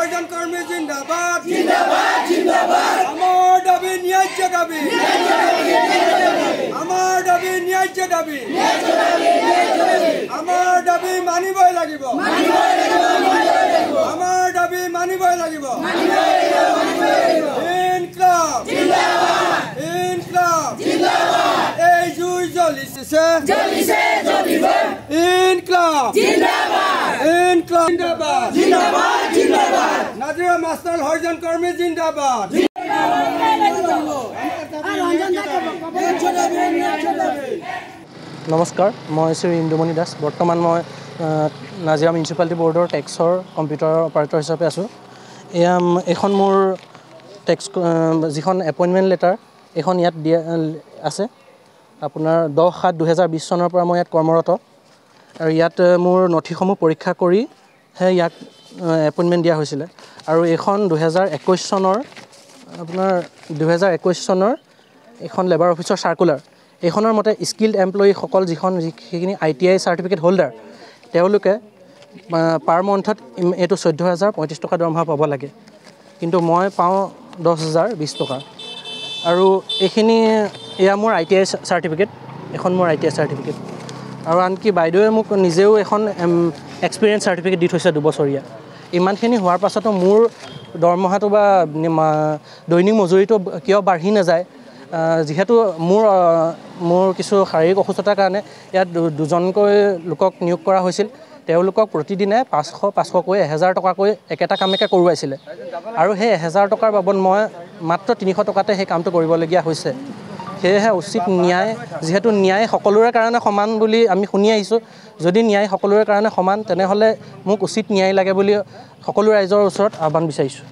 হৰজন কৰ্মী জিন্দাবাদ জিন্দাবাদ জিন্দাবাদ আমাৰ দাবী ন্যায্য দাবী আমাৰ দাবী ন্যায্য দাবী আমাৰ দাবী মানিবই লাগিব আমাৰ দাবী মানিবই লাগিব ইনকলাব জিন্দাবাদ ইনকলাব জিন্দাবাদ এই জুই জ্বলিছে জ্বলিব ইনকলাব জিন্দাবাদ ইনকলাব জিন্দাবাদ জিন্দাবাদ জিন্দাবাদ নাজিৰা মাষ্টাৰ হৰজন কৰ্মী জিন্দাবাদ নমস্কাৰ মই শ্ৰী ইন্দুমণি দাস বৰ্তমান মই নাজিৰা মিউনিচিপালিটি বৰ্ডৰ টেক্সৰ কম্পিউটাৰ অপাৰেটৰ হিচাপে আছোঁ এইখন মোৰ টেক্স যিখন এপইণ্টমেণ্ট লেটাৰ এইখন ইয়াত দিয়া আছে আপোনাৰ 10/7/2020 চনৰ পৰা মই ইয়াত কৰ্মৰত আৰু ইয়াত মোৰ নথিসমূহ পৰীক্ষা কৰিহে ইয়াক এপইণ্টমেণ্ট দিয়া হৈছিলে আৰু এইখন 2021 চনৰ আপোনাৰ 2021 চনৰ এখন লেবাৰ অফিচৰ চাৰ্কুলাৰ এইখনৰ মতে স্কিল্ড এমপ্লয়ীসকল যিখিনি ITI চাৰ্টিফিকেট হোল্ডাৰ তেওঁলোকে পাৰ মান্থত এইটো 14,035 টকা দৰমহা পাব লাগে কিন্তু মই পাওঁ 10,020 টকা আৰু এইখিনি এয়া মোৰ ITI চাৰ্টিফিকেট এখন মোৰ ITI চাৰ্টিফিকেট আৰু আনকি বাইদেৱে মোক নিজেও এখন এক্সপিৰিয়েঞ্চ চাৰ্টিফিকেট দি থৈছে 2 বছৰীয়া ইমানখিনি হোৱাৰ পাছতো মোৰ দৰমহাটো বা দৈনিক মজুৰিটো কিয় বাঢ়ি নাযায় যিহেতু মোৰ কিছু শাৰীৰিক অসুস্থতাৰ কাৰণে ইয়াত দুজনকৈ লোকক নিয়োগ কৰা হৈছিল তেওঁলোকক প্ৰতিদিনে 500কৈ 1000 টকাকৈ একেটা কামকে কৰোৱাইছিলে আৰু সেই 1000 টকাৰ বাবদ মই মাত্ৰ 300 টকাতে সেই কামটো কৰিবলগীয়া হৈছে সেয়েহে উচিত ন্যায় যিহেতু ন্যায় সকলোৰে কাৰণে সমান বুলি আমি শুনি আহিছোঁ যদি ন্যায় সকলোৰে কাৰণে সমান তেনেহ'লে মোক উচিত ন্যায় লাগে বুলি সকলো ৰাইজৰ ওচৰত আহ্বান বিচাৰিছোঁ